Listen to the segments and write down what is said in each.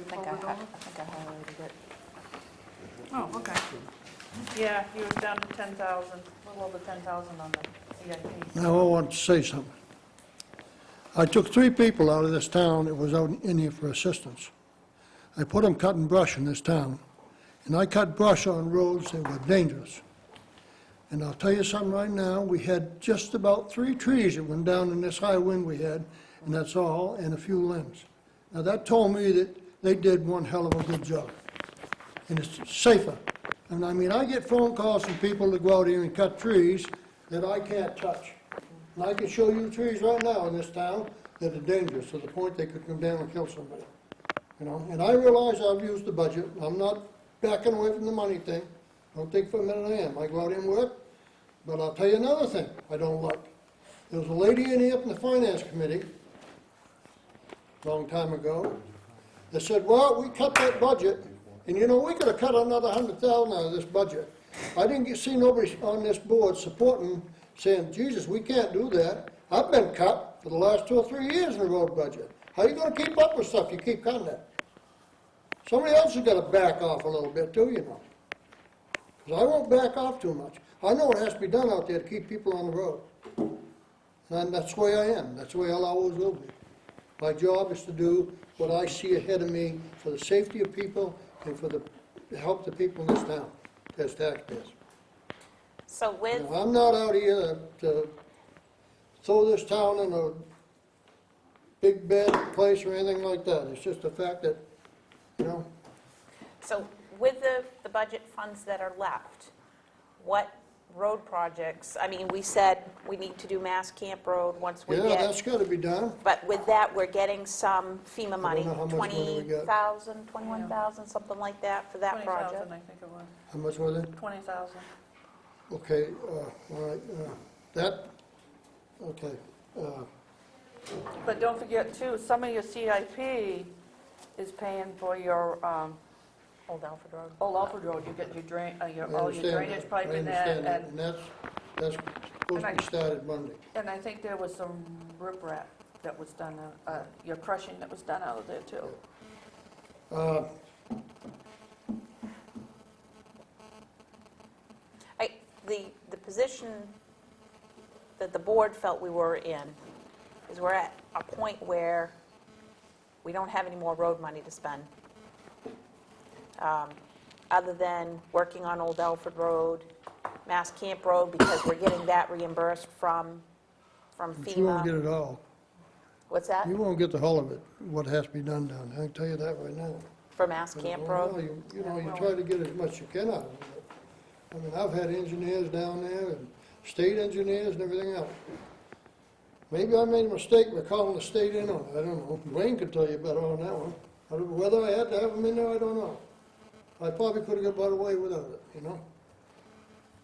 think I highlighted it. Oh, okay. Yeah, he was down to 10,000, a little over 10,000 on the CIP. Now, I want to say something. I took 3 people out of this town that was out in here for assistance. I put them cutting brush in this town, and I cut brush on roads that were dangerous. And I'll tell you something right now, we had just about 3 trees that went down in this high wind we had, and that's all, and a few limbs. Now, that told me that they did one hell of a good job, and it's safer. And I mean, I get phone calls from people that go out here and cut trees that I can't touch. And I can show you trees right now in this town that are dangerous to the point they could come down and kill somebody. You know, and I realize I've used the budget. I'm not backing away from the money thing. Don't think for a minute I am. I go out and work. But I'll tell you another thing I don't like. There was a lady in here from the Finance Committee, a long time ago, that said, well, we cut that budget, and you know, we could have cut another 100,000 out of this budget. I didn't see nobody on this board supporting, saying, Jesus, we can't do that. I've been cut for the last 2 or 3 years in the road budget. How are you going to keep up with stuff you keep cutting it? Somebody else has got to back off a little bit too, you know. Because I won't back off too much. I know what has to be done out there to keep people on the road. And that's the way I am. That's the way I'll always will be. My job is to do what I see ahead of me for the safety of people and for the to help the people in this town as taxpayers. So with, You know, I'm not out here to throw this town in a big bad place or anything like that. It's just the fact that, you know, so with the budget funds that are left, what road projects, I mean, we said we need to do Mass Camp Road once we yeah, get, that's got to be done. but with that, we're getting some FEMA money, know how much money we got. 20,000, 21,000, something like that for that 20,000, project. I think it was. How much was it? 20,000. Okay, all right, that, okay, But don't forget too, some of your CIP is paying for your Old Alfred Road. Old Alfred Road. You get your drain, I all your understand drainage that. pipe I in there. understand that, and that's supposed to be started Monday. And I think there was some riprap that was done, your crushing that was done out of there too. The position that the board felt we were in is we're at a point where we don't have any more road money to spend. Other than working on Old Alfred Road, Mass Camp Road, because we're getting that reimbursed from But you won't get FEMA. it all. What's that? You won't get the whole of it, what has to be done down there. I can tell you that right now. For Mass Camp Well, Road? you know, you try to get as much as you can out of it. I mean, I've had engineers down there and state engineers and everything else. Maybe I made a mistake by calling the state in on it, I don't know. Wayne could tell you better on that one. Whether I had to have them in there, I don't know. I probably could have got away without it, you know?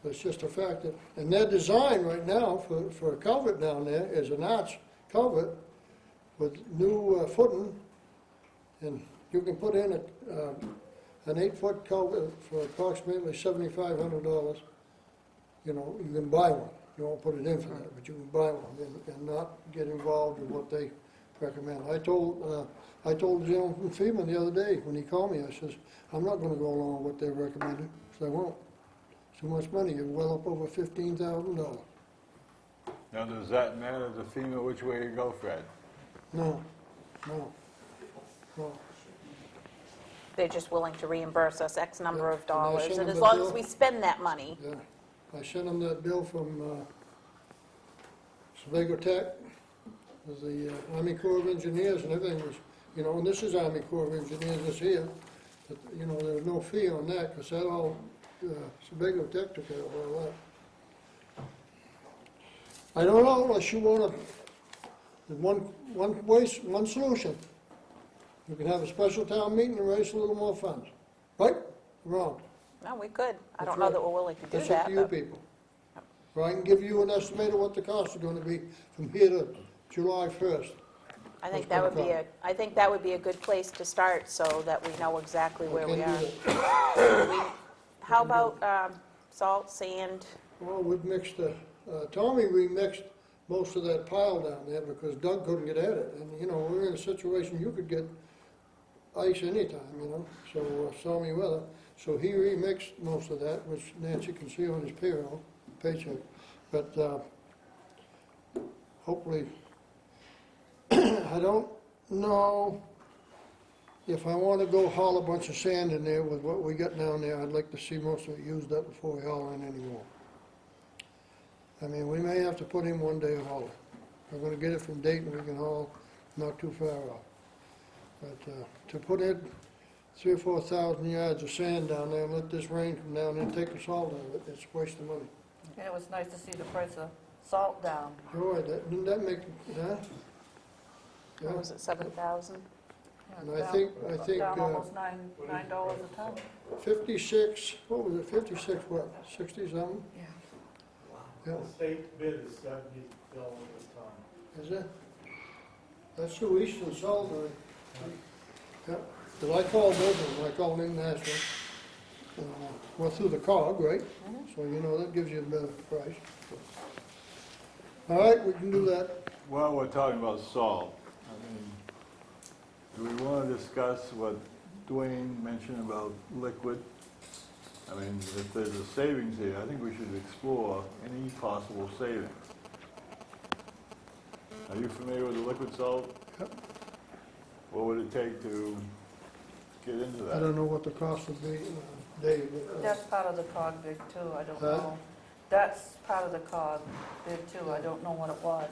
But it's just a fact that, and their design right now for a culvert down there is an arch culvert with new footing, and you can put in an 8-foot culvert for approximately $7,500. You know, you can buy one. You won't put it in for that, but you can buy one and not get involved in what they recommend. I told the gentleman from FEMA the other day when he called me, I says, I'm not going to go along with what they recommended. So I won't. It's too much money. You're well up over $15,000. Now, does that matter to FEMA which way you go, Fred? No. They're just willing to reimburse us X number of Yeah, and I dollars, sent and them as the long bill. as we spend that money. Yeah. I sent them that bill from Sevago Tech, with the Army Corps of Engineers, and everything was, you know, and this is Army Corps of Engineers this here, but, you know, there was no fee on that, because that all, Sevago Tech took care of all that. I don't know, unless you want one solution. You can have a special town meeting and raise a little more funds. Right? Wrong? No, we could. I That's don't know right. that we're willing to do That's up that, to you but people. Or I can give you an estimate of what the cost is gonna be from here to July 1st. I think That's that would be gonna I think that would be a good place to start so that we know exactly where we Can are. do that. How about salt, sand? Well, we've mixed, Tommy remixed most of that pile down there because Doug couldn't get at it. And, you know, we're in a situation, you could get ice anytime, you know, so stormy weather. So he remixed most of that, which Nancy can see on his paycheck. But hopefully, I don't know if I want to go haul a bunch of sand in there with what we got down there. I'd like to see most of it used up before we haul in anymore. I mean, we may have to put in one day hauler. We're gonna get it from Dayton, we can haul not too far off. But to put in 3,000 or 4,000 yards of sand down there and let this rain come down and take the salt out of it, it's a waste of money. And it was nice to see the price of salt down. Boy, didn't that make, huh? Yeah. What was it, 7,000? Yeah, And I down- think, Down almost $9 a ton. 56, what was it, 56 what, 60 something? Yeah. Yeah, The state bid is $70 a ton. is it? That's through Eastern Salt, yeah. Because I called both of them, I called International, went through the cog, right? So you know, that gives you a better price. All right, we can do that. While we're talking about salt, I mean, do we want to discuss what Dwayne mentioned about liquid? I mean, if there's a savings here, I think we should explore any possible savings. Are you familiar with the liquid salt? Yep. What would it take to get into I that? don't know what the cost would be, Dave. but, That's part of the cog bid too, I don't Huh? know. That's part of the cog bid too, I don't know what it was.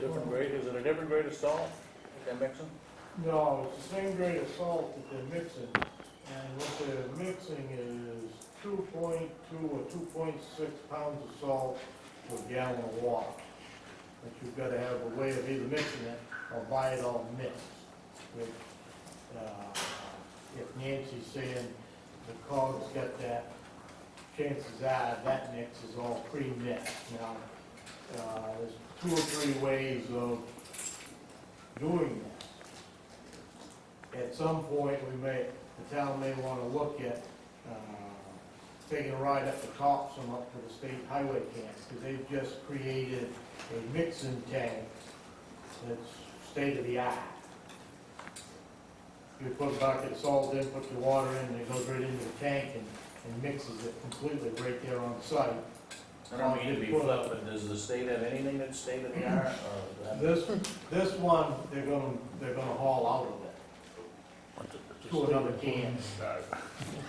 Different grade, is it a different grade of salt that they're mixing? No, it's the same grade of salt that they're mixing, and what they're mixing is 2.2 or 2.6 pounds of salt per gallon of water. But you've got to have a way of either mixing it or buy it all mixed. Which, if Nancy's saying the cog's got that, chances are that mix is all pre-mixed. Now, there's 2 or 3 ways of doing this. At some point, the town may want to look at taking a ride up the top some up to the state highway camp, because they've just created a mixing tank that's state of the art. You put a bucket of salt in, put the water in, and it goes right into the tank and mixes it completely right there on site. I don't mean to be flip, but does the state have anything that's state of the art, or? This one, they're gonna haul out of it to another can.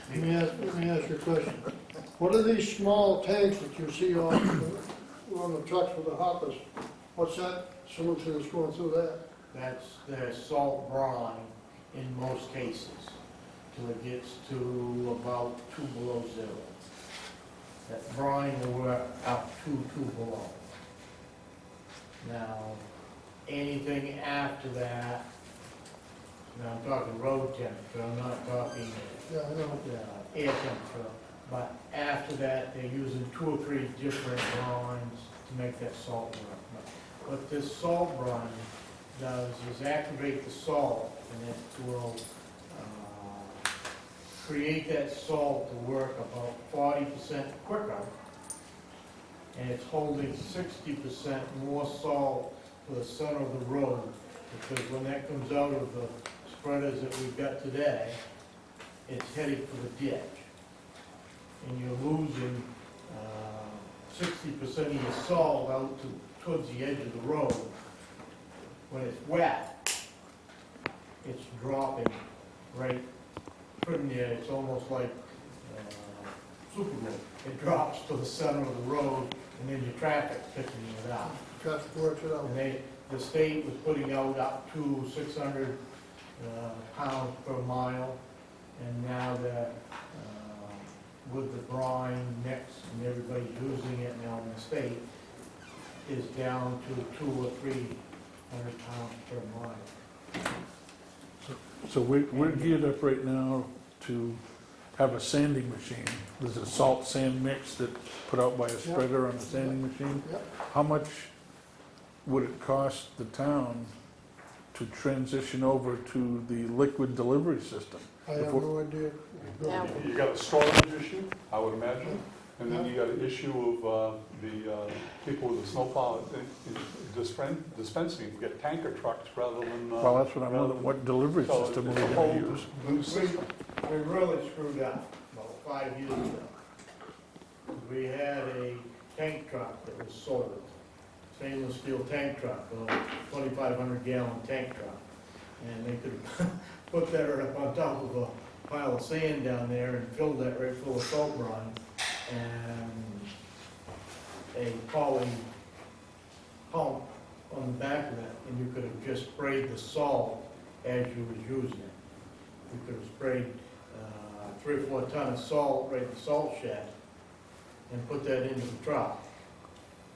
Let me ask you a question. What are these small tanks that you see on the trucks with the hoppers? What's that solution that's going through that? That's their salt brine in most cases, till it gets to about 2 below 0. That brine will work out 2 below. Now, anything after that, now I'm talking road temperature, I'm not talking Yeah, I know. air temperature, but after that, they're using 2 or 3 different brines to make that salt work. What this salt brine does is activate the salt, and it will create that salt to work about 40% quicker, and it's holding 60% more salt to the center of the road, because when that comes out of the spreaders that we've got today, it's heading for the ditch. And you're losing 60% of your salt out towards the edge of the road. When it's wet, it's dropping right from there. It's almost like super glue. It drops to the center of the road, and then your traffic's picking it up. Traffic works it out. And the state was putting out up to 600 pounds per mile, and now that with the brine mix and everybody's using it now in the state, is down to 200 or 300 pounds per mile. So we're geared up right now to have a sanding machine. There's a salt sand mix that's put out by a spreader on a sanding machine. Yep. How much would it cost the town to transition over to the liquid delivery system? I have no idea. Yeah. You got a storage issue, I would imagine. And then you got an issue of the people with the snowplow dispensing, get tanker trucks rather than. Well, that's what I'm wondering, what delivery So system it's are a we whole gonna use? new system. We really screwed up about 5 years ago. We had a tank truck that was sold, stainless steel tank truck, a 2,500 gallon tank truck. And they could put that right up on top of a pile of sand down there and filled that right full of salt brine and a poly pump on the back of it, and you could have just sprayed the salt as you was using it. You could have sprayed 3 or 4 ton of salt right in the salt shed and put that into the truck.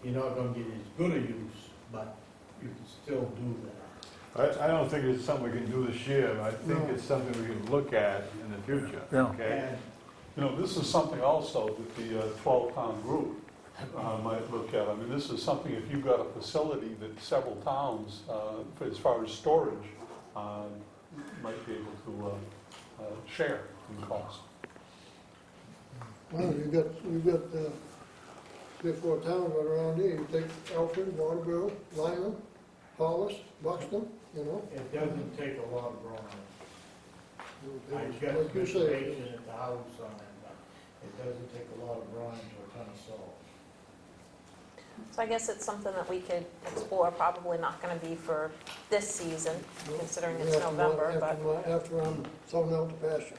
You're not gonna get as good a use, but you can still do that. I don't think it's something we can do this year, but I think No. it's something we can look at in the future, Yeah. okay? And You know, this is something also that the 12-town group might look at. I mean, this is something, if you've got a facility that several towns, as far as storage, might be able to share in cost. Well, you've got 3 or 4 towns right around here. You take Alfred, Waterboro, Lyman, Hollis, Buxton, you know. it doesn't take a lot of brine. I've got Like some you say, information at the house on it, but it doesn't take a lot of brine or a ton of salt. So I guess it's something that we could explore, probably not gonna be for this season, considering it's after my- November, but. After I'm thrown out to pasture.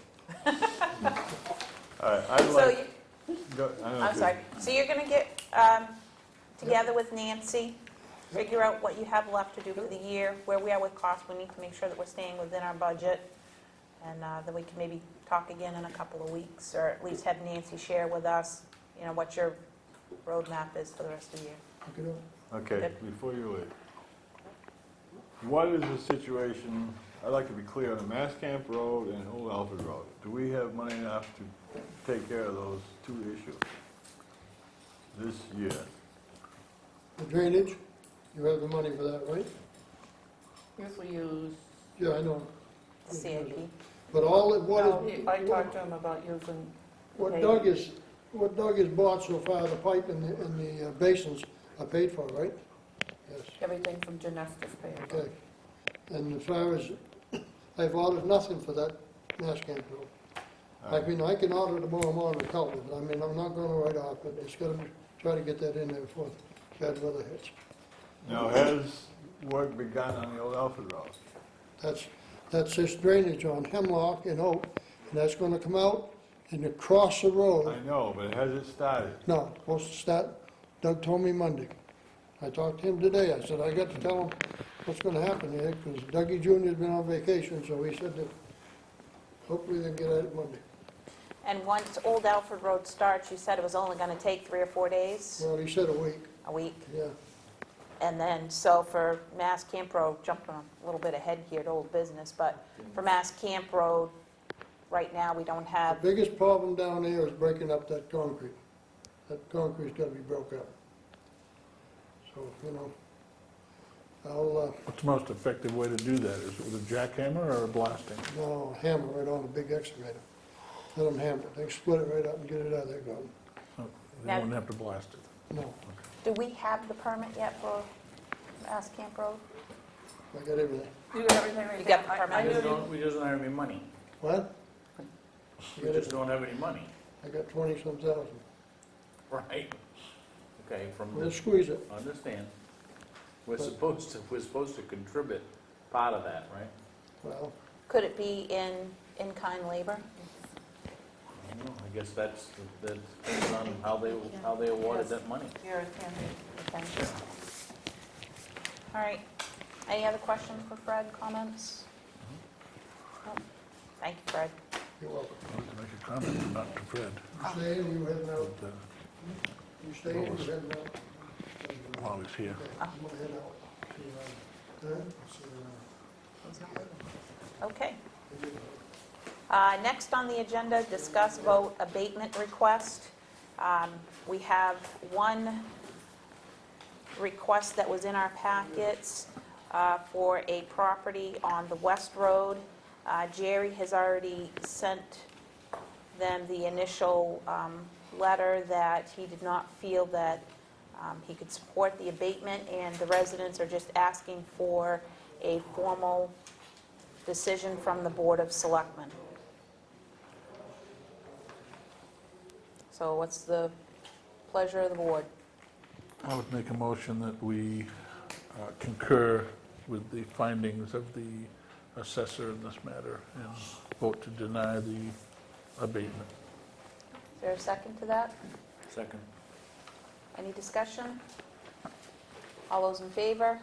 All right, I'd So like, you, go- I don't know I'm if you- sorry, so you're gonna get, together with Nancy, figure out what you have left to do for the year, where we are with costs, we need to make sure that we're staying within our budget, and then we can maybe talk again in a couple of weeks, or at least have Nancy share with us, you know, what your roadmap is for the rest of the year. You know, Okay, Yep. before you leave. What is the situation, I'd like to be clear, on Mass Camp Road and Old Alfred Road. Do we have money enough to take care of those 2 issues this year? The drainage, you have the money for that, right? If we use, Yeah, I know. CIP. But all, no, I talked to him about using, what Doug has bought so far, the pipe and the basins are paid for, right? Yes, everything from Genestis paid. okay. And as far as, I've ordered nothing for that Mass Camp Road. I mean, I can order tomorrow morning a culvert, but I mean, I'm not gonna write off, but it's gotta be, try to get that in there before bad weather hits. Now, has work begun on the Old Alfred Road? That's this drainage on Hemlock and Oak, and that's gonna come out and across the road. I know, but has it started? No, supposed to start, Doug told me Monday. I talked to him today, I said, I got to tell him what's gonna happen here, because Dougie Junior's been on vacation, so he said that hopefully they'll get at it Monday. And once Old Alfred Road starts, you said it was only gonna take 3 or 4 days, Well, he said a week, a week? yeah. And then, so for Mass Camp Road, jumping a little bit ahead here to old business, but for Mass Camp Road, right now, we don't The have, biggest problem down there is breaking up that concrete. That concrete's gotta be broke up. So, you know, I'll, What's the most effective way to do that? Is it with a jackhammer or blasting? no, hammer right on a big excavator. Let them hammer it, they split it right up and get it out of there, gone. They Now- wouldn't have to blast it. No, do we have the permit yet for Mass Camp Road? I got everything. You got everything right You there? got the I- permit? I We knew just you- don't, we just don't have any money. What? We just don't have any money, I got 20-some thousand. right? Okay, from We'll the, squeeze it. understand. We're supposed to contribute part of that, right? Well, Could it be in-kind labor? I don't know, I guess that's on how they awarded that money. Here, it's handy. Okay. All right. Any other questions for Fred, comments? Nope. Thank you, Fred. you're welcome. I was gonna make a comment, but not to Fred. You staying, you heading out? But, You staying, you heading out? while he's here. Okay, I'm gonna head out. See you later. See you later. Okay. Next on the agenda, discuss vote abatement request. We have one request that was in our packets for a property on the West Road. Jerry has already sent them the initial letter that he did not feel that he could support the abatement, and the residents are just asking for a formal decision from the Board of Selectmen. So what's the pleasure of the board? I would make a motion that we concur with the findings of the assessor in this matter and vote to deny the abatement. Is there a second to that? Second. Any discussion? All those in favor?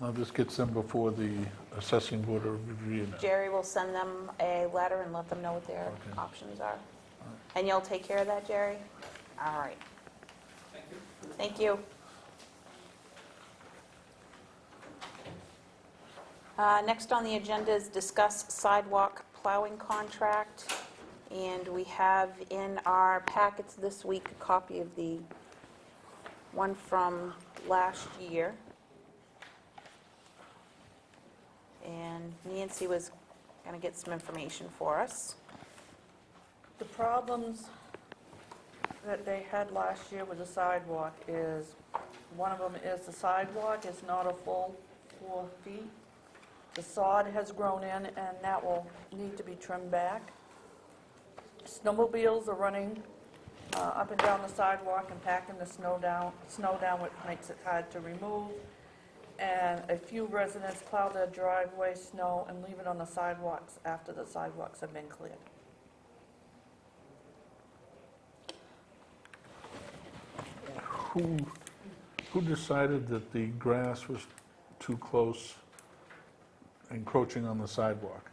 Now, this gets them before the assessing board of review now. Jerry will send them a letter and let them know what their Okay. options are. And you'll take care of that, Jerry? All right. Thank you. Next on the agenda is discuss sidewalk plowing contract. And we have in our packets this week a copy of the one from last year. And Nancy was going to get some information for us. The problems that they had last year with the sidewalk is, one of them is the sidewalk is not a full 4 feet. The sod has grown in, and that will need to be trimmed back. Snowmobiles are running up and down the sidewalk and packing the snow down, which makes it hard to remove. And a few residents plow their driveway snow and leave it on the sidewalks after the sidewalks have been cleared. Who decided that the grass was too close, encroaching on the sidewalk?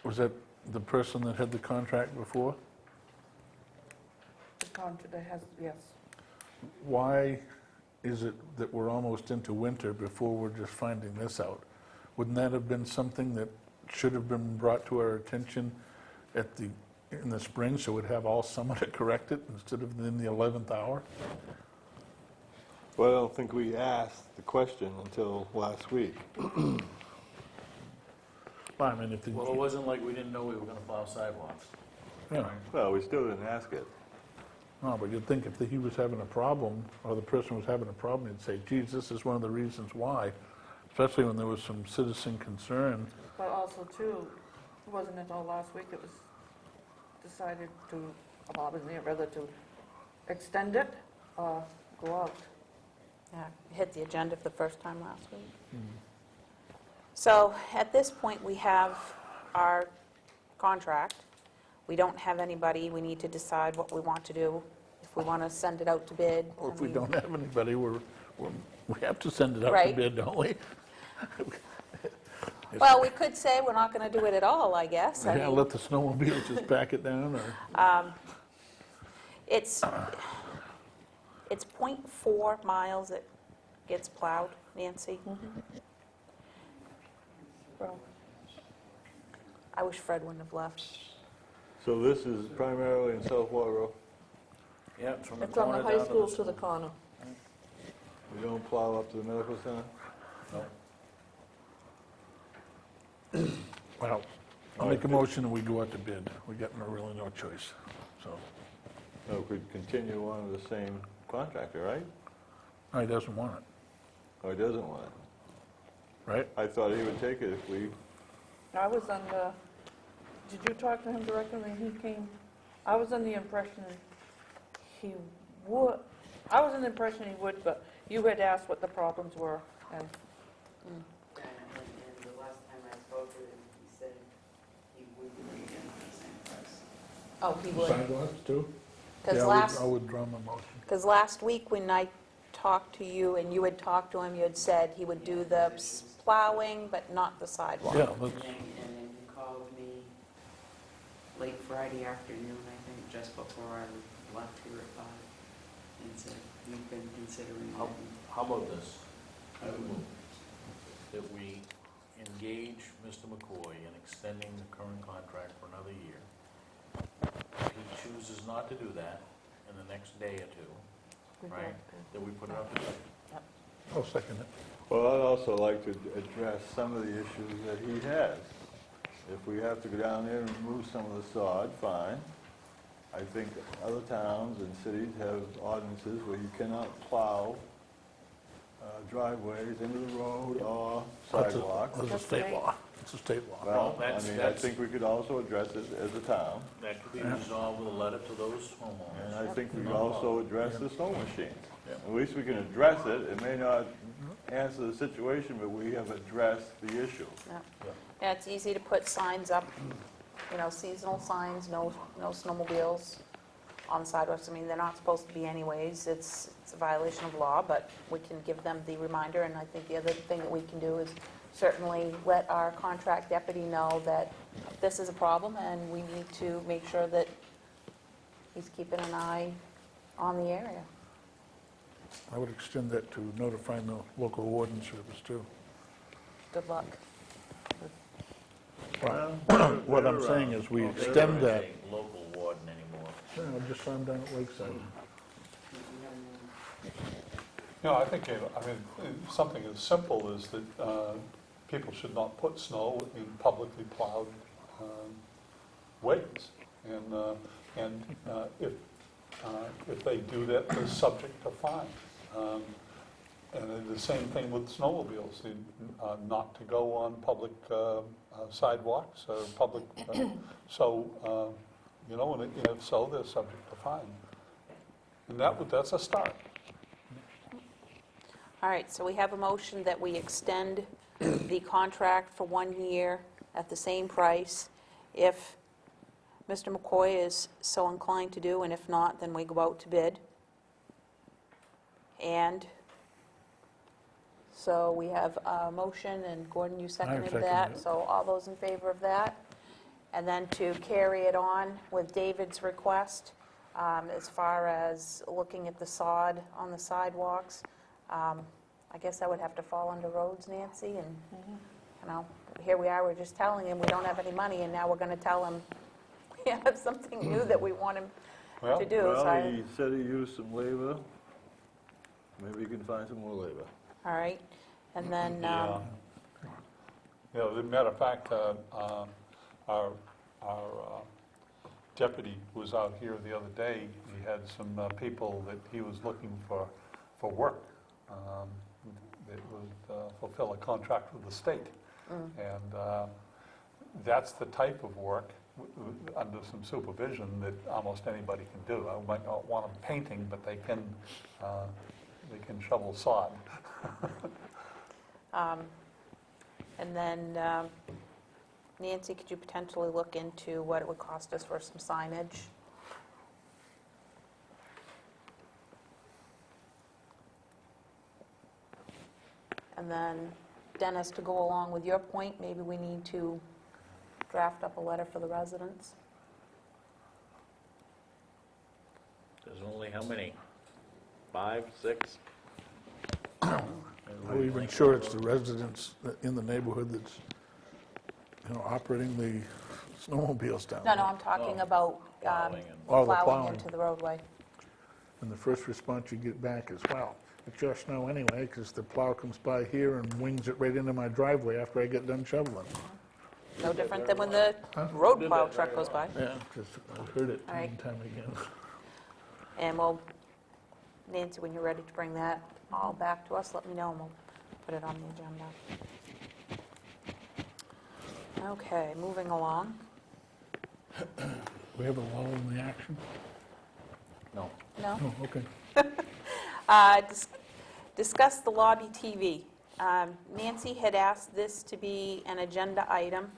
Was that the person that had the contract before? The contract that has, yes. Why is it that we're almost into winter before we're just finding this out? Wouldn't that have been something that should have been brought to our attention in the spring, so we'd have all summer to correct it instead of in the 11th hour? Well, I don't think we asked the question until last week. Well, I mean, if the, Well, it wasn't like we didn't know we were gonna plow sidewalks. yeah, Well, we still didn't ask it. no, but you'd think if he was having a problem, or the person was having a problem, you'd say, geez, this is one of the reasons why, especially when there was some citizen concern. But also too, it wasn't until last week it was decided to, well, I was there, whether to extend it or go out. Yeah, hit the agenda for the first time last week. So at this point, we have our contract. We don't have anybody. We need to decide what we want to do, if we want to send it out to bid. Or if I we mean, don't have anybody, we have to send it out to Right. bid, don't we? Well, we could say we're not going to do it at all, I guess. I Yeah, mean, let the snowmobiles just back it down, or? It's 0.4 miles that gets plowed, Nancy. Well, I wish Fred wouldn't have left. So this is primarily in South Waterville? Yeah, it's from the it's on corner the down high to school to the corner. We don't plow up to the medical center? No. Well, I'll make a motion and we go out to bid. We got really no choice, so. No, we could continue on with the same contractor, right? No, he doesn't want it, Or he doesn't want it? right? I thought he would take it if we, I was under, did you talk to him directly when he came? I was under the impression he would, but you had asked what the problems were, and And the last time I spoke to him, he said he would bring in the same price. Oh, he would. Sidewalks too? Because Yeah, last, I'll withdraw my motion. because last week when I talked to you and you had talked to him, you had said he would do the plowing, but not the sidewalk. Yeah, And let's, then he called me late Friday afternoon, I think, just before I left here at 5, and said, we've been considering How it. how about this? I would move that we engage Mr. McCoy in extending the current contract for another year. If he chooses not to do that in the next day or two, right, then we put it up to bid. I'll second it. well, I'd also like to address some of the issues that he has. If we have to go down there and remove some of the sod, fine. I think other towns and cities have ordinances where you cannot plow driveways into the road or sidewalks. That's a state law. It's a state law. Well, I that's- mean, I that's- think we could also address it as a town, That could be resolved with a letter to those homeowners. and I think we could also address the snow machines. Yeah. At least we can address it. It may not answer the situation, but we have addressed the issue. Yeah, it's easy to put signs up, seasonal signs, no snowmobiles on sidewalks. I mean, they're not supposed to be anyways. It's a violation of law, but we can give them the reminder. And I think the other thing that we can do is certainly let our contract deputy know that this is a problem and we need to make sure that he's keeping an eye on the area. I would extend that to notifying the local warden service, too. Good luck. What I'm saying is we Well, there extend that. isn't a local warden anymore. I just saw him down at Lakeside. I think, something as simple as that people should not put snow in publicly plowed ways. And if they do that, they're subject to fine. And the same thing with snowmobiles, not to go on public sidewalks or public, and if so, they're subject to fine. And that's a start. All right, so we have a motion that we extend the contract for 1 year at the same price if Mr. McCoy is so inclined to do, and if not, then we go out to bid. And so we have a motion, and Gordon, you seconded seconded that. it. So all those in favor of that? And then to carry it on with David's request, as far as looking at the sod on the sidewalks, I guess that would have to fall under roads, Nancy, and, here we are, we're just telling him we don't have any money, and now we're going to tell him we have something new that we want him to do. So Well, he said he used some labor. Maybe you can find some more labor. all right, and then, Yeah, as a matter of fact, our deputy was out here the other day. He had some people that he was looking for work that would fulfill a contract with the state. And that's the type of work, under some supervision, that almost anybody can do. I might not want them painting, but they can shovel sod. and then, Nancy, could you potentially look into what it would cost us for some signage? And then, Dennis, to go along with your point, maybe we need to draft up a letter for the residents. There's only how many? 5, 6? Are we even sure it's the residents in the neighborhood that's, operating the snowmobiles down No, there? I'm talking about Plowing and- Oh, the plowing plowing. into the roadway. And the first response you get back is, well, it's your snow anyway, because the plow comes by here and wings it right into my driveway after I get done shoveling. No different than when the road plow truck goes by. Yeah, because I've heard it All time right. and time again. And we'll, Nancy, when you're ready to bring that all back to us, let me know, and we'll put it on the agenda. Okay, moving along. We have a lull in the action? No. No? Oh, okay. Discuss the lobby TV. Nancy had asked this to be an agenda item.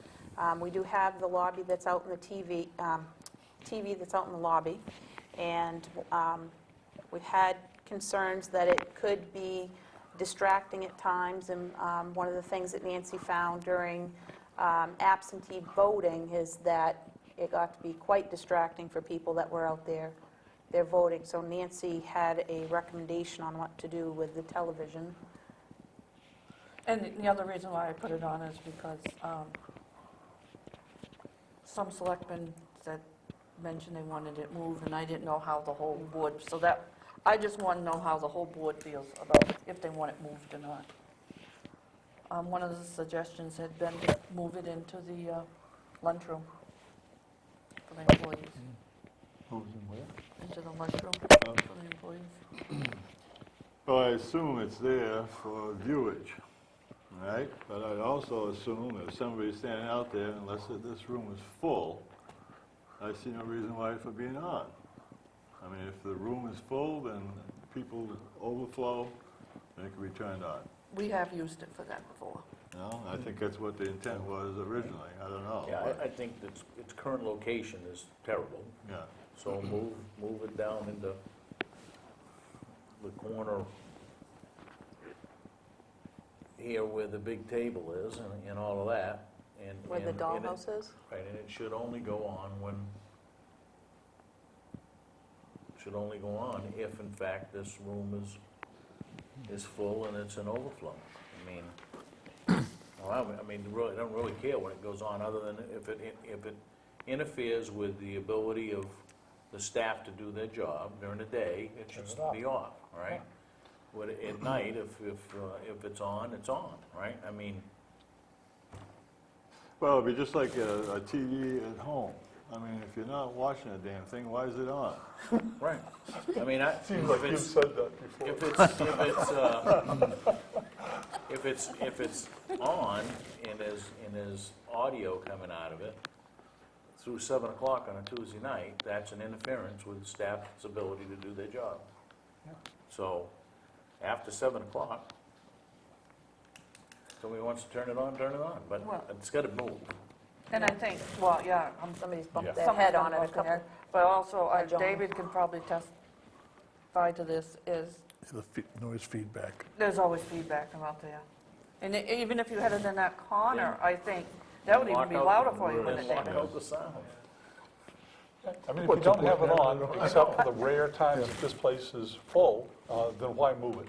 We do have the lobby that's out in the TV that's out in the lobby, and we've had concerns that it could be distracting at times, and one of the things that Nancy found during absentee voting is that it got to be quite distracting for people that were out there. They're voting. So Nancy had a recommendation on what to do with the television. And the other reason why I put it on is because some selectmen mentioned they wanted it moved, and I didn't know how the whole board, I just want to know how the whole board feels about if they want it moved or not. One of the suggestions had been to move it into the lunchroom for the employees. into the lunchroom for the employees. Well, I assume it's there for viewage, right? But I'd also assume if somebody's standing out there, unless this room is full, I see no reason why for being on. I mean, if the room is full, then people overflow, then it can be turned on. We have used it for that before. No, I think that's what the intent was originally, I don't know. Yeah, I think that its current location is terrible, Yeah, so move it down into the corner here where the big table is and all of that, and. Where the and it- dollhouse is? Right, and it should only go on if in fact this room is full and it's an overflow. I mean, well, I mean, really, I don't really care when it goes on, other than if it interferes with the ability of the staff to do their job during the day, it should be off, right? But at night, if it's on, right? I mean, well, it'd be just like a TV at home. I mean, if you're not watching a damn thing, why is it on? right. I mean, Seems like you've said that before. if it's on and there's audio coming out of it through 7 o'clock on a Tuesday night, that's an interference with the staff's ability to do their job. So after 7 o'clock, somebody wants to turn it on, but Well- it's got to move. And I think, well, yeah, Somebody's Yeah. bumped their Someone's head on it a broken couple. their- But also, John. David can probably testify to this, is The noise feedback. there's always feedback from out there. And even if you had it in that corner, I think that would even be louder for you in the And lock day. out the sound. I mean, if you don't have it on, except for the rare times that this place is full, then why move it?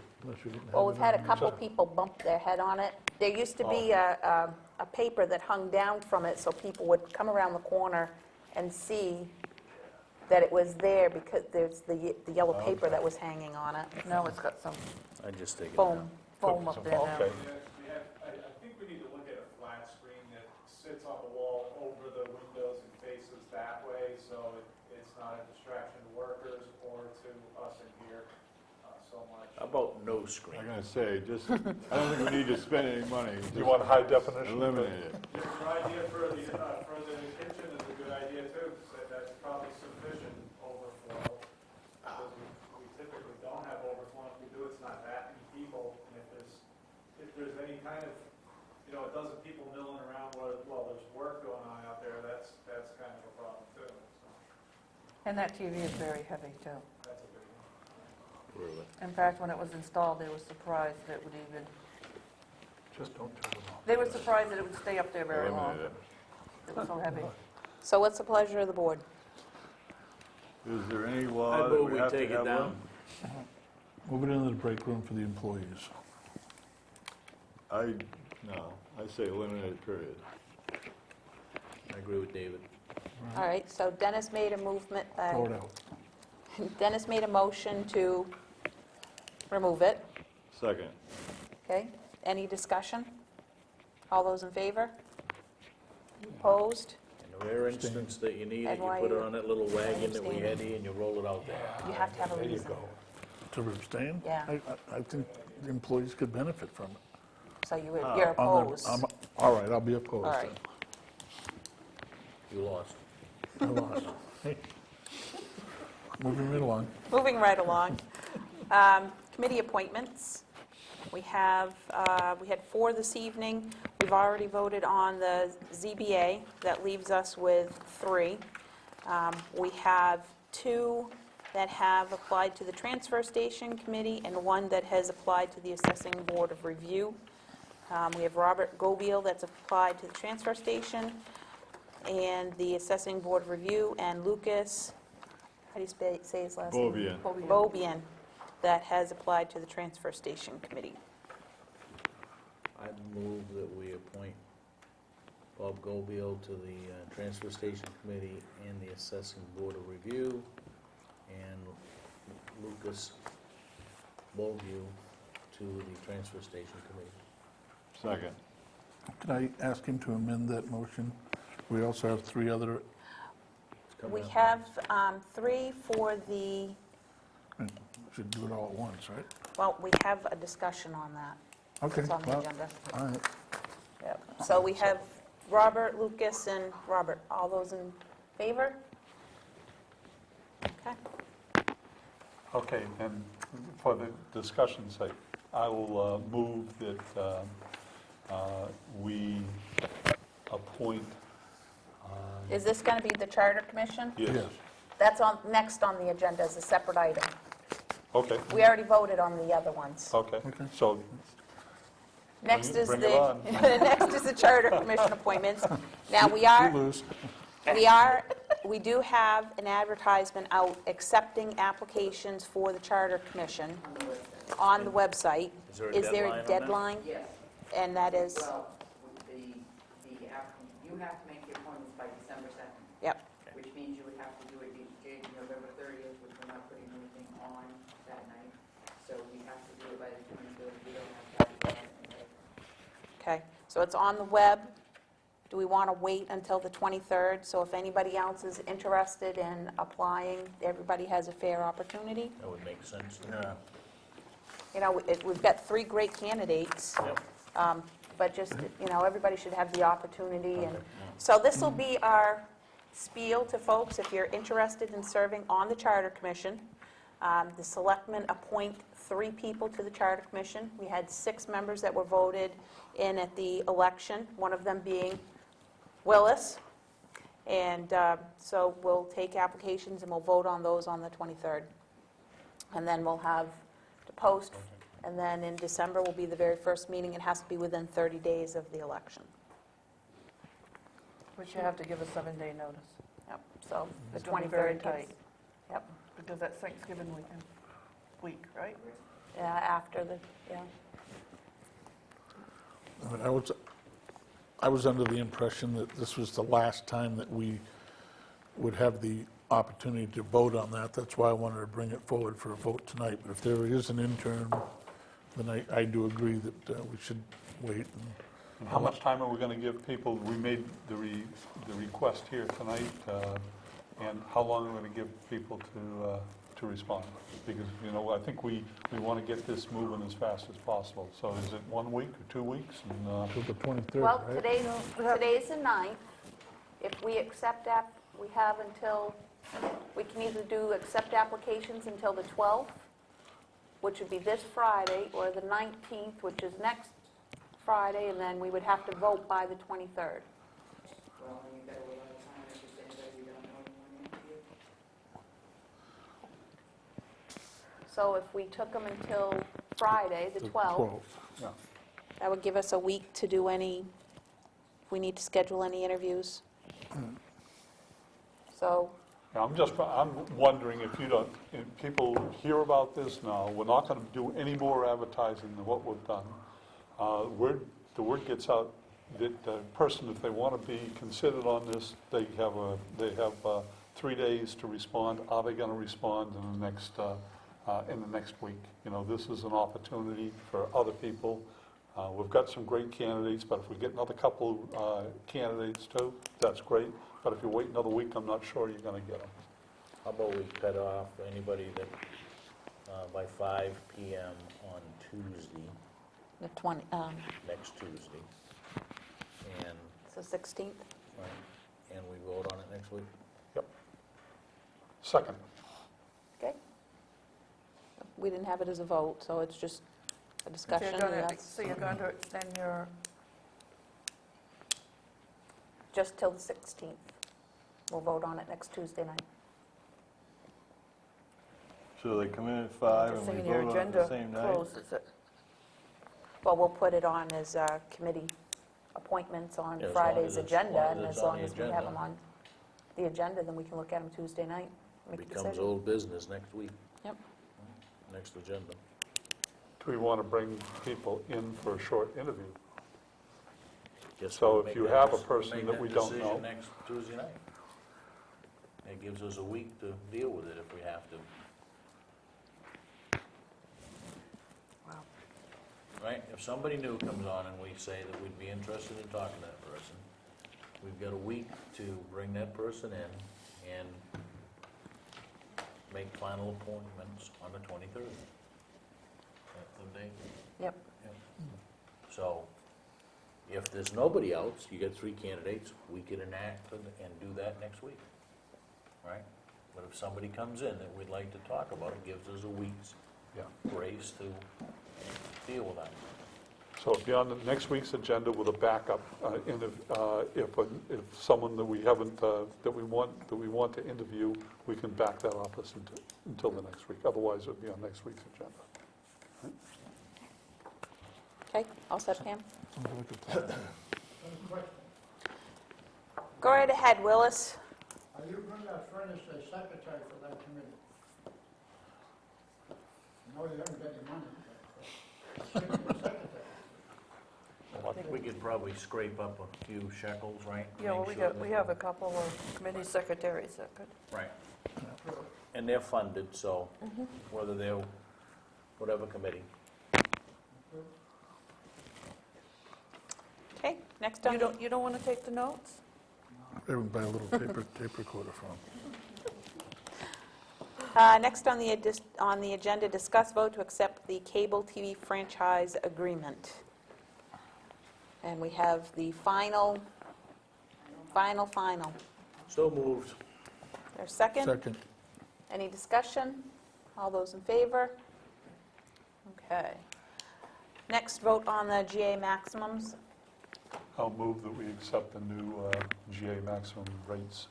Well, we've had a couple people bump their head on it. There used to be a paper that hung down from it, so people would come around the corner and see that it was there because there's the yellow paper that was hanging on it. Now it's got some I just take it down. foam up there now. Okay. I think we need to look at a flat screen that sits on the wall over the windows and faces that way, so it's not a distraction to workers or to us in here so much. How about no screen? I'm gonna say, just, I don't think we need to spend any money. Do you want high definition? Eliminate it. Your idea for the kitchen is a good idea too, so that's probably sufficient overflow. Because we typically don't have overflow, if we do, it's not that many people, and if there's any kind of, a dozen people milling around while there's work going on out there, that's kind of a problem too, so And that TV is very heavy, too. that's a big one. Really? In fact, when it was installed, they were surprised that it would even, Just don't turn it on. they were surprised that it would stay up there very long. Eliminate it. It was so heavy. So what's the pleasure of the board? Is there any I law that move we we have to take it have down. one? Move it into the break room for the employees. No, I say eliminate, period. I agree with David. All right, so Dennis made a movement, Throw it out. Dennis made a motion to remove it, Second. okay? Any discussion? All those in favor? Opposed? In the rare instance that you need it, And you why put it you- on that little wagon that we abstaining? had here and you roll it out there. You have to have a There you reason. go. To abstain? Yeah. I think the employees could benefit from it. So you're I'm the- opposed. All right, I'll be opposed. All right. You lost. I lost. Hey. Moving right along. Moving right along. Committee appointments. We had 4 this evening. We've already voted on the ZBA. That leaves us with 3. We have 2 that have applied to the Transfer Station Committee and 1 that has applied to the Assessing Board of Review. We have Robert Gobiel that's applied to the Transfer Station and the Assessing Board of Review, and Lucas, how do you say his last name? Bobian. Bobian, that has applied to the Transfer Station Committee. I move that we appoint Bob Gobiel to the Transfer Station Committee and the Assessing Board of Review, and Lucas Bovue to the Transfer Station Committee. Second. Can I ask him to amend that motion? We also have 3 other come We in. have 3 for the, Should do it all at once, right? well, we have a discussion on that. Okay, It's on the well, agenda. all right. Yep. So we have Robert, Lucas, and Robert. All those in favor? Okay. Okay, and for the discussion's sake, I will move that we appoint, Is this going to be the Charter Commission? yes, That's next on the agenda as a separate item. okay, We already voted on the other ones. okay, so Next is bring it on. next is the Charter Commission appointments. Now, You lose. we do have an advertisement out accepting applications for the Charter Commission on the website. Is there a deadline on that? deadline? Yes. And that is, Well, you have to make the appointments by December 2nd, yep, which means you would have to do it November 30th, which we're not putting anything on that night. So we have to do it by the 23rd. We don't have to have it. okay. So it's on the web. Do we want to wait until the 23rd? So if anybody else is interested in applying, everybody has a fair opportunity? That would make sense to me. Yeah. You know, we've got 3 great candidates. Yep. But just, everybody should have the opportunity. And so this will be our spiel to folks, if you're interested in serving on the Charter Commission. The selectmen appoint 3 people to the Charter Commission. We had 6 members that were voted in at the election, one of them being Willis. And so we'll take applications and we'll vote on those on the 23rd. And then we'll have to post. And then in December will be the very first meeting. It has to be within 30 days of the election. Which you have to give a 7-day notice. Yep, so the It's gonna be very 23rd tight. gives, yep, Because that's Thanksgiving week, right? after the, yeah. I mean, I was under the impression that this was the last time that we would have the opportunity to vote on that. That's why I wanted to bring it forward for a vote tonight. But if there is an interim, then I do agree that we should wait. And how much time are we going to give people? We made the request here tonight, and how long are we going to give people to respond? Because, I think we want to get this moving as fast as possible. So is it 1 week or 2 weeks? And, Till the 23rd, Well, right? today's the 9th. If we accept, we have until, we can either accept applications until the 12th, which would be this Friday, or the 19th, which is next Friday, and then we would have to vote by the 23rd. Well, and you've got a lot of time if you're saying that you don't know anyone interview. So if we took them until Friday, the 12th, yeah. that would give us a week to do any, if we need to schedule any interviews. So, Now, I'm wondering if people hear about this now, we're not going to do any more advertising than what we've done. The word gets out that the person, if they want to be considered on this, they have 3 days to respond. Are they going to respond in the next week? This is an opportunity for other people. We've got some great candidates, but if we get another couple candidates too, that's great. But if you wait another week, I'm not sure you're going to get them. How about we cut off anybody that, by 5 PM on Tuesday, the next Tuesday, and, so 16th? right, and we vote on it next week? Second. Okay. We didn't have it as a vote, so it's just a discussion. and that's So you're going to extend your, just till the 16th. We'll vote on it next Tuesday night. So they come in at 5 just and we saying your vote on it the agenda same night? closes it. Well, we'll put it on as committee appointments on Yeah, as long Friday's as it's- agenda, and it's as on long the as we have agenda. them on the agenda, then we can look at them Tuesday night, make a Becomes decision. old business next week. Yep. Next agenda. Do we want to bring people in for a short interview? Guess So we'll if make you that have a dec- person make that we don't decision know. next Tuesday night. It gives us a week to deal with it if we have to. Wow. Right? If somebody new comes on and we say that we'd be interested in talking to that person, we've got a week to bring that person in, and make final appointments on the 23rd. That's the date. Yep. So, if there's nobody else, you get 3 candidates, we can enact and do that next week, right? But if somebody comes in that we'd like to talk about, it gives us a week's Yeah. grace to deal with that. So it'll be on the next week's agenda with a backup, and if someone that we haven't, that we want to interview, we can back that off us until the next week. Otherwise, it'll be on next week's agenda. Okay, all set, Pam? One question. Go right ahead, Willis. Are you going to furnish a secretary for that committee? I know you haven't got any money, but should be a secretary. I think we could probably scrape up a few shekels, right? Yeah, well, Make sure we that- have a couple of committee secretaries that could. Right. And they're funded, so whether they're, whatever committee. Okay, next on, You don't want to take the notes? Everyone buy a little tape recorder for them. next on the agenda, discuss vote to accept the cable TV franchise agreement. And we have the final. So moved. There's second? Second. Any discussion? All those in favor? Okay. Next, vote on the GA maximums. I'll move that we accept the new GA maximum rates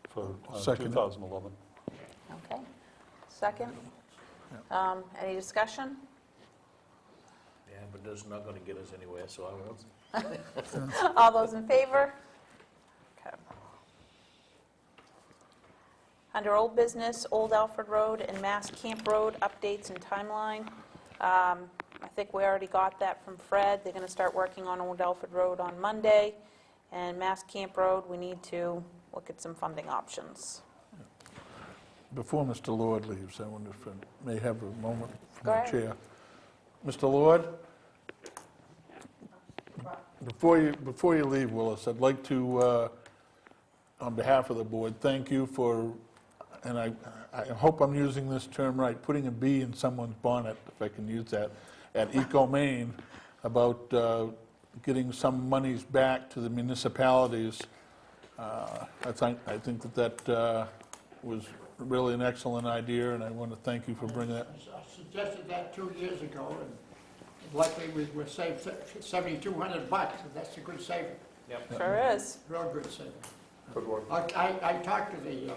for Second. 2011. Okay. Second? Any discussion? Yeah, but that's not going to get us anywhere, so I won't. All those in favor? Okay. Under old business, Old Alfred Road and Mass Camp Road updates and timeline. I think we already got that from Fred. They're going to start working on Old Alfred Road on Monday. And Mass Camp Road, we need to look at some funding options. Before Mr. Lord leaves, I wonder if I may have a moment from Go the ahead. chair. Mr. Lord? Before you leave, Willis, I'd like to, on behalf of the board, thank you for, and I hope I'm using this term right, putting a bee in someone's bonnet, if I can use that, at Eco Maine about getting some monies back to the municipalities. I think that was really an excellent idea, and I want to thank you for bringing that. I suggested that 2 years ago, and luckily we saved $7,200, and that's a good saving, Sure is. real good saving. Good work. I talked to the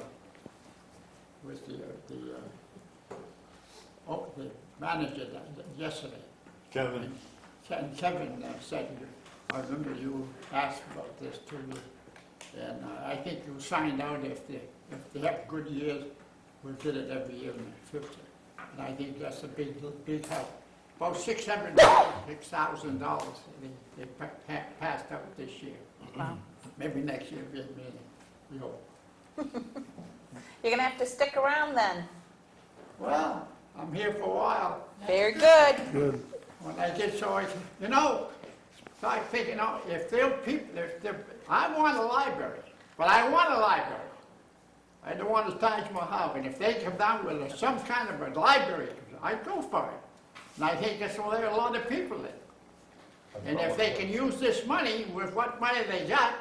manager yesterday. Kevin, And Kevin said, I remember you asked about this too, and I think you'll find out if they have good years, we'll get it every year in the future. And I think that's a big help. About $600,000 they passed out this year. Wow. Maybe next year, we hope. You're going to have to stick around then. Well, I'm here for a while. Very good. Good. When I get so, start thinking, if they're people, I want a library, but I want a library. I don't want a Taj Mahal, and if they come down with some kind of a library, I'd go for it. And I think that's where there are a lot of people in. And if they can use this money with what money they got,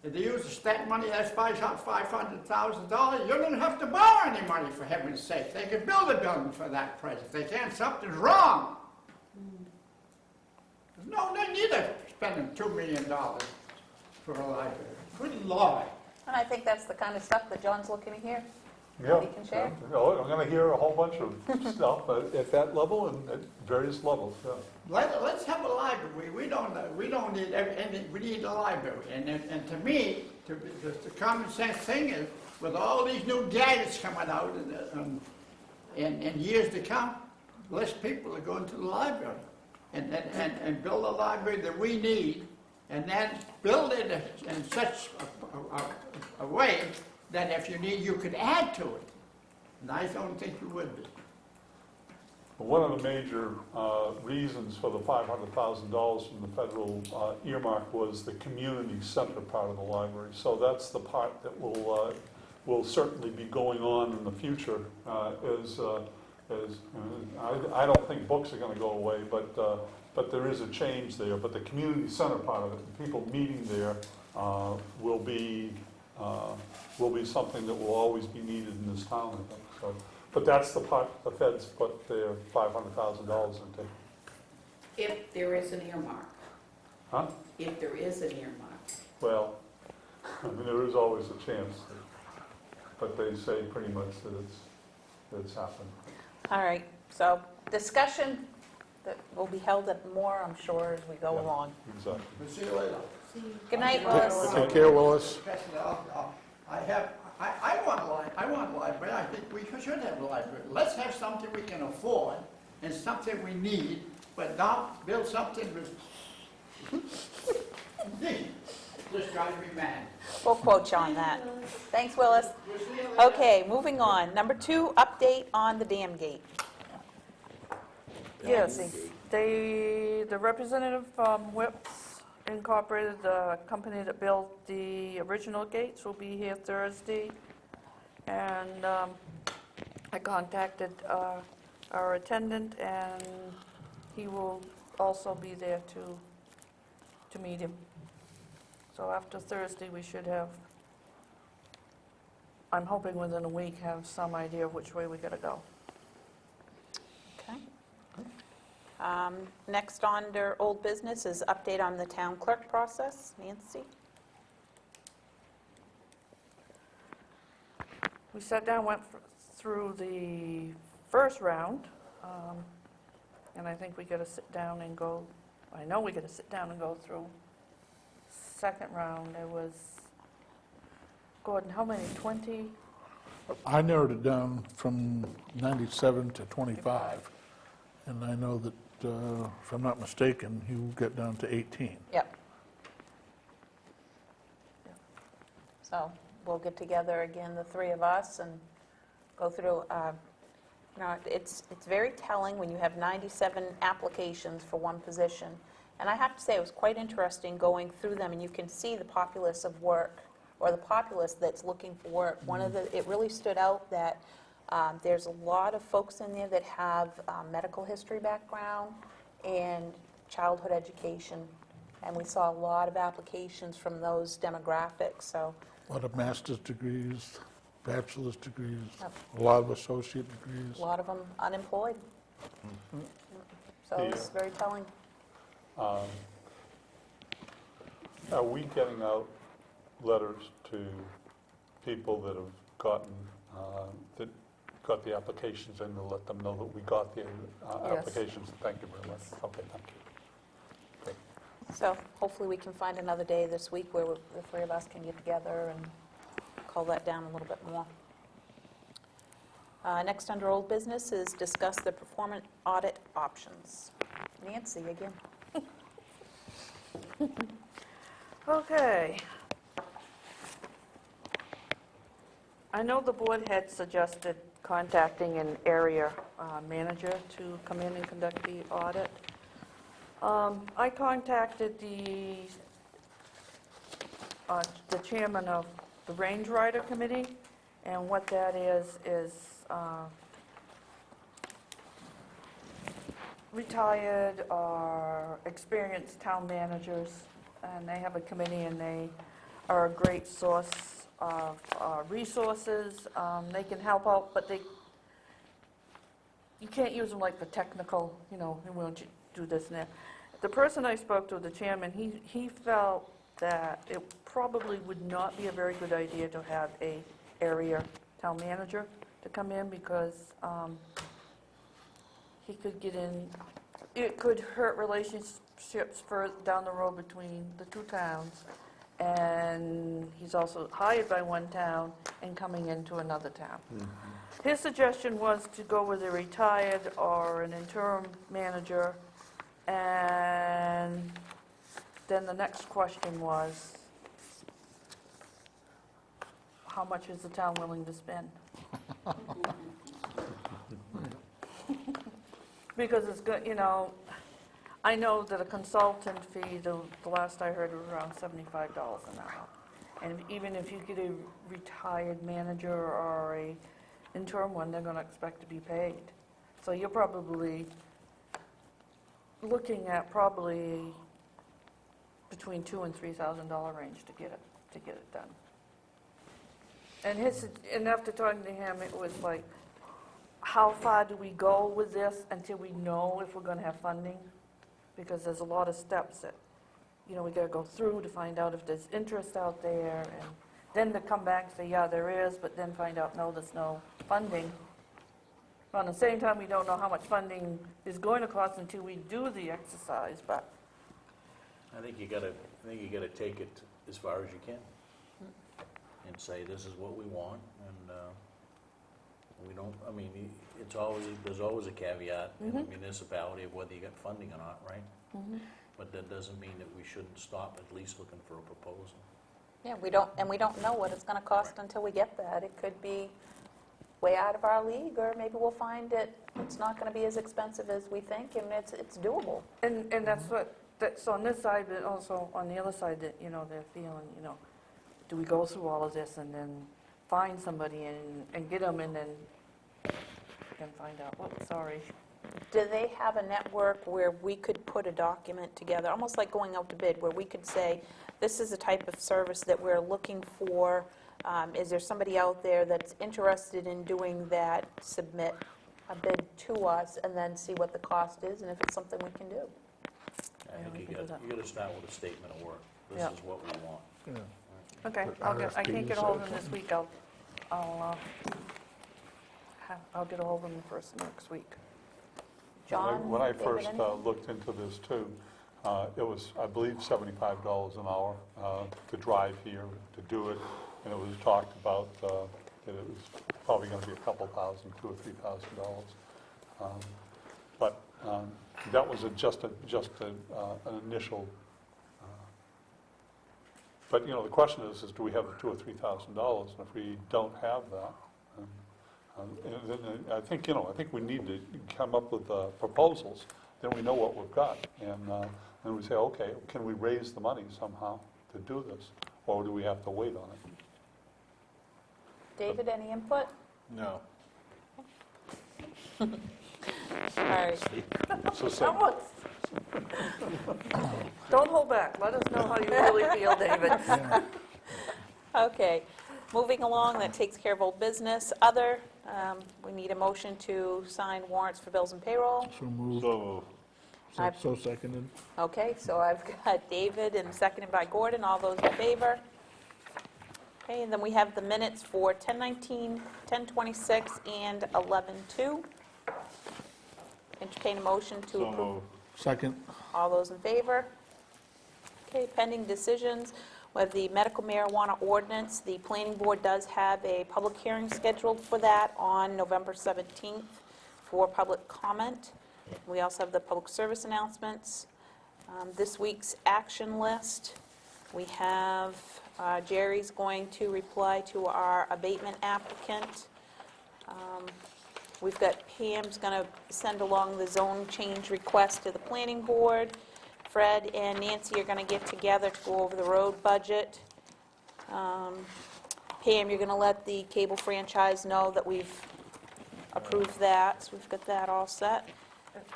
if they use the state money, that's $500,000, you don't have to borrow any money, for heaven's sake. They can build a building for that price. If they can't, something's wrong. No need of spending $2 million for a library. Good Lord. And I think that's the kind of stuff that John's looking to hear. Yeah, You can share. I'm going to hear a whole bunch of stuff at that level and at various levels, yeah. Let's have a library. We don't need anything. We need a library. And to me, the common sense thing is, with all these new gadgets coming out in years to come, less people are going to the library. And build a library that we need, and then build it in such a way that if you need, you could add to it. And I don't think you would be. One of the major reasons for the $500,000 from the federal earmark was the community center part of the library. So that's the part that will will certainly be going on in the future I don't think books are going to go away, but there is a change there. But the community center part of it, the people meeting there, will be something that will always be needed in this town, I think. So, but that's the part the feds put their $500,000 into. If there is an earmark. Huh? If there is an earmark. Well, I mean, there is always a chance, but they say pretty much that it's happened. All right, so discussion that will be held at more, I'm sure, as we go Yeah. along. Exactly. We'll see you later. Good night, Willis. Take care, Willis. I want a library, I think we should have a library. Let's have something we can afford and something we need, but not build something with, just drives me mad. We'll quote you on that. Thanks, Willis. We'll see you later. Okay, moving on. Number 2, update on the dam gate. Yes, the representative from Whips Incorporated, the company that built the original gates, will be here Thursday. And I contacted our attendant, and he will also be there to meet him. So after Thursday, we should have, I'm hoping within a week, have some idea of which way we gotta go. Okay. Next under old business is update on the town clerk process. Nancy? We sat down, went through the first round, and I think we gotta sit down and go, I know we gotta sit down and go through. Second round, there was, Gordon, how many, 20? I narrowed it down from 97 to 25, and I know that, if I'm not mistaken, you get down to 18. Yep. So we'll get together again, the 3 of us, and go through, it's very telling when you have 97 applications for one position. And I have to say, it was quite interesting going through them, and you can see the populace of work, or the populace that's looking for work. It really stood out that there's a lot of folks in there that have medical history background and childhood education. And we saw a lot of applications from those demographics, so. A lot of master's degrees, bachelor's degrees, Yep. a lot of associate degrees. A lot of them unemployed. So it's very telling. Are we getting out letters to people that have gotten, that got the applications in to let them know that we got the Yes. applications? Thank you very much. Okay, thank you. So hopefully we can find another day this week where the 3 of us can get together and cull that down a little bit more. Next under old business is discuss the performance audit options. Nancy, again. Okay. I know the board had suggested contacting an area manager to come in and conduct the audit. I contacted the chairman of the Range Rider Committee, and what that is retired or experienced town managers, and they have a committee, and they are a great source of resources. They can help out, but you can't use them like for technical, we want you to do this and that. The person I spoke to, the chairman, he felt that it probably would not be a very good idea to have a area town manager to come in, because he could get in, it could hurt relationships further down the road between the 2 towns. And he's also hired by one town and coming into another town. His suggestion was to go with a retired or an interim manager, and then the next question was, how much is the town willing to spend? Because it's good, I know that a consultant fee, the last I heard, was around $75 an hour. And even if you get a retired manager or a interim one, they're gonna expect to be paid. So you're probably looking at probably between $2,000 and $3,000 range to get it done. And after talking to him, it was like, how far do we go with this until we know if we're gonna have funding? Because there's a lot of steps that, we gotta go through to find out if there's interest out there, and then to come back and say, yeah, there is, but then find out, no, there's no funding. But at the same time, we don't know how much funding is going to cost until we do the exercise, but I think you gotta take it as far as you can and say, this is what we want, and we don't, there's always a caveat in the municipality of whether you got funding or not, right? But that doesn't mean that we shouldn't stop at least looking for a proposal. Yeah, we don't know what it's going to cost until we get that. It could be way out of our league, or maybe we'll find it's not going to be as expensive as we think, and it's doable. And that's on this side, but also on the other side, that, they're feeling, do we go through all of this and then find somebody and get them, and then find out, sorry. Do they have a network where we could put a document together, almost like going out to bid, where we could say, this is the type of service that we're looking for? Is there somebody out there that's interested in doing that? Submit a bid to us and then see what the cost is and if it's something we can do. I think we you can do that. gotta start with a statement of work. This Yeah. is what we want. Yeah. Okay, Put I can't get RFPs a hold of out him this week. I'll get a hold of him first next week. John? When I David, first anything? looked into this too, it was, I believe, $75 an hour to drive here, to do it. And it was talked about that it was probably going to be a couple thousand, $2,000 or $3,000. But that was just an initial. But, the question is do we have the $2,000 or $3,000? And if we don't have that, then I think, I think we need to come up with proposals. Then we know what we've got. And we say, okay, can we raise the money somehow to do this? Or do we have to wait on it? David, any input? No. All right. So Someone- Don't hold back. Let us know how you really feel, David. Okay, moving along, that takes care of old business. Other, we need a motion to sign warrants for bills and payroll. So moved. So, So seconded. Okay, so I've got David and seconded by Gordon. All those in favor? Okay, and then we have the minutes for 10:19, 10:26, and 11:02. Entertain a motion to so approve. moved. Second. All those in favor? Okay, pending decisions. With the medical marijuana ordinance, the planning board does have a public hearing scheduled for that on November 17th for public comment. We also have the public service announcements. This week's action list, we have Jerry's going to reply to our abatement applicant. We've got Pam's going to send along the zone change request to the planning board. Fred and Nancy are going to get together to go over the road budget. Pam, you're going to let the cable franchise know that we've approved that, so we've got that all set.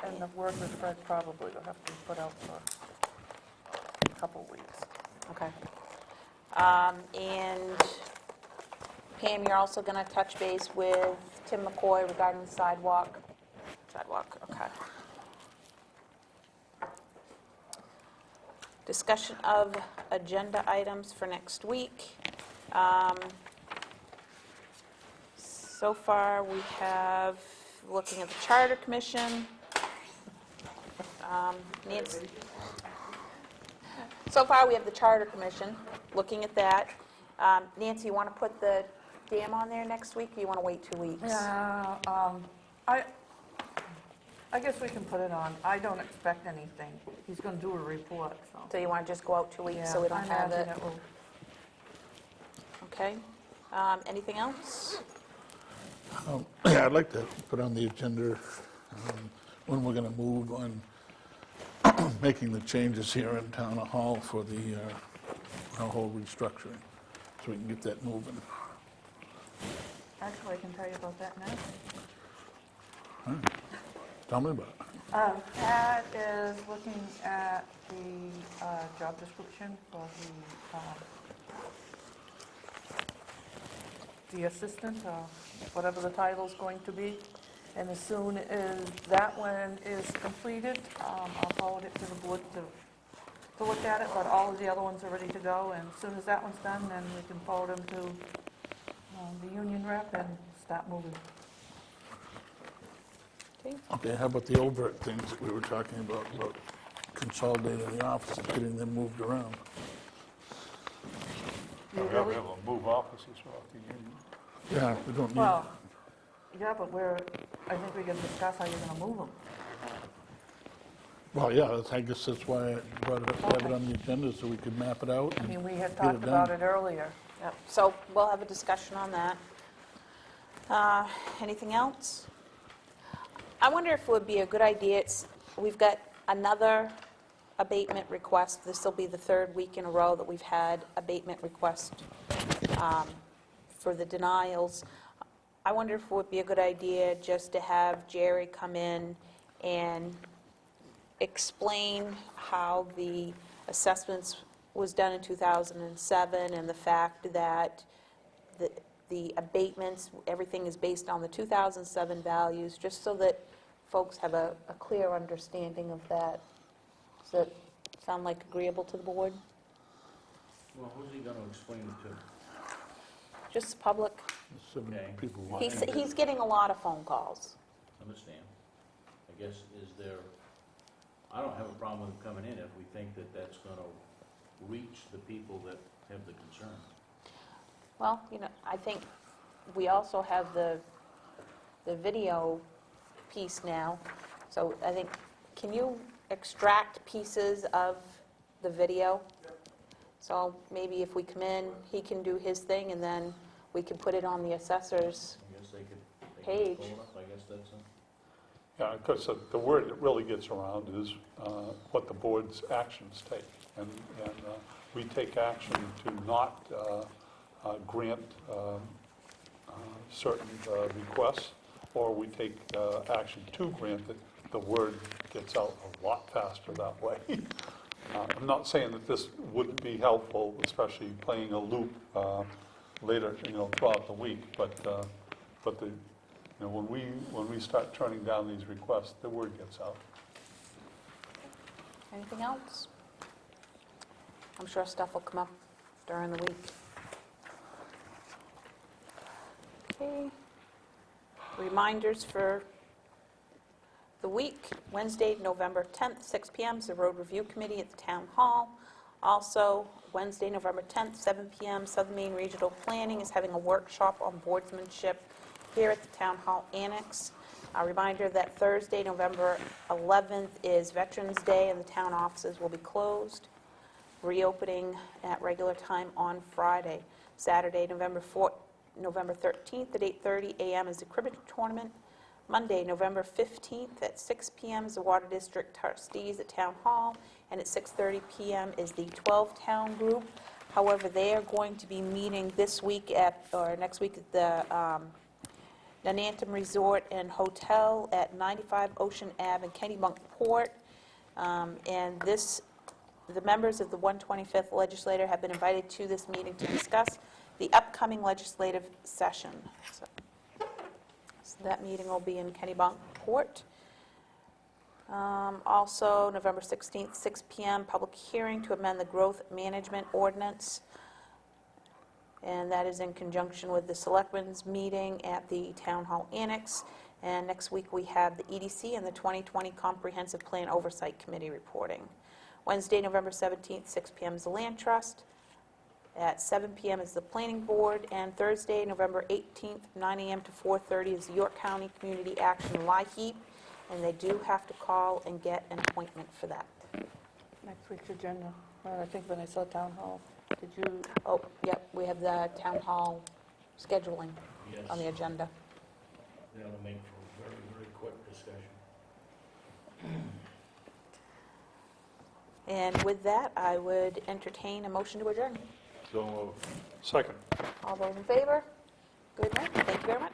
And the work with Fred probably will have to be put out for a couple of weeks. Okay. And Pam, you're also going to touch base with Tim McCoy regarding the sidewalk. Sidewalk, okay. Discussion of agenda items for next week. So far, we have, looking at the Charter Commission. Nancy. So far, we have the Charter Commission, looking at that. Nancy, you want to put the dam on there next week, or you want to wait 2 weeks? Yeah, I guess we can put it on. I don't expect anything. He's going to do a report, so. So you want to just go out 2 weeks so we don't have it? Okay. Anything else? Yeah, I'd like to put on the agenda when we're going to move on making the changes here in Town Hall for the our whole restructuring. so we can get that moving. Actually, I can tell you about that now. Tell me about it. Pat is looking at the job description for the assistant, or whatever the title's going to be. And as soon as that one is completed, I'll forward it to the board to look at it, but all of the other ones are ready to go. And as soon as that one's done, then we can forward them to the union rep and start moving. Okay, how about the overt things that we were talking about consolidating the offices, getting them moved around? You We have really- to move offices off the union. Yeah, we don't need, Well, yeah, but I think we can discuss how you're gonna move them. well, yeah, I guess that's why I brought it up, to have it on the agenda, so we could map it out. I mean, we had Get talked it about done. it earlier. Yep, so we'll have a discussion on that. Anything else? I wonder if it would be a good idea, we've got another abatement request. This will be the third week in a row that we've had abatement request for the denials. I wonder if it would be a good idea just to have Jerry come in and explain how the assessments was done in 2007 and the fact that the abatements, everything is based on the 2007 values, just so that folks have a clear understanding of that. Does that sound like agreeable to the board? Well, who's he gonna explain it to? Just the public. 7 Okay. people watching. He's getting a lot of phone calls. Understand. I guess, I don't have a problem with him coming in if we think that that's gonna reach the people that have the concern. Well, I think we also have the video piece now. So I think, can you extract pieces of the video? So maybe if we come in, he can do his thing, and then we can put it on the assessors. I guess they could Page. pull it up, I guess that's Yeah, because the word that really gets around is what the board's actions take. And we take action to not grant certain requests, or we take action to grant it. The word gets out a lot faster that way. I'm not saying that this wouldn't be helpful, especially playing a loop later, throughout the week, but when we start turning down these requests, the word gets out. Anything else? I'm sure stuff will come up during the week. Okay. Reminders for the week, Wednesday, November 10th, 6 p.m. is the Road Review Committee at the Town Hall. Also, Wednesday, November 10th, 7 p.m., Southern Maine Regional Planning is having a workshop on boardsmanship here at the Town Hall Annex. A reminder that Thursday, November 11th is Veterans Day and the town offices will be closed, reopening at regular time on Friday. Saturday, November 13th at 8:30 a.m. is the cribbage tournament. Monday, November 15th at 6 p.m. is the Water District Trustees at Town Hall, and at 6:30 p.m. is the 12-town group. However, they are going to be meeting this week next week at the Nanantum Resort and Hotel at 95 Ocean Ave in Kennebunkport. And the members of the 125th Legislature have been invited to this meeting to discuss the upcoming legislative session. So that meeting will be in Kennebunkport. Also, November 16th, 6 p.m., public hearing to amend the growth management ordinance. And that is in conjunction with the Selectmen's meeting at the Town Hall Annex. And next week, we have the EDC and the 2020 Comprehensive Plan Oversight Committee reporting. Wednesday, November 17th, 6 p.m. is the Land Trust. At 7 p.m. is the Planning Board. And Thursday, November 18th, 9 a.m. to 4:30 is the York County Community Action LIHEAP. And they do have to call and get an appointment for that. Next week's agenda. Well, I think when I saw Town Hall, did you, Oh, yep, we have the Town Hall scheduling on the Yes, agenda. that'll make for a very, very quick discussion. And with that, I would entertain a motion to adjourn. So moved. Second. All those in favor? Good night, thank you very much.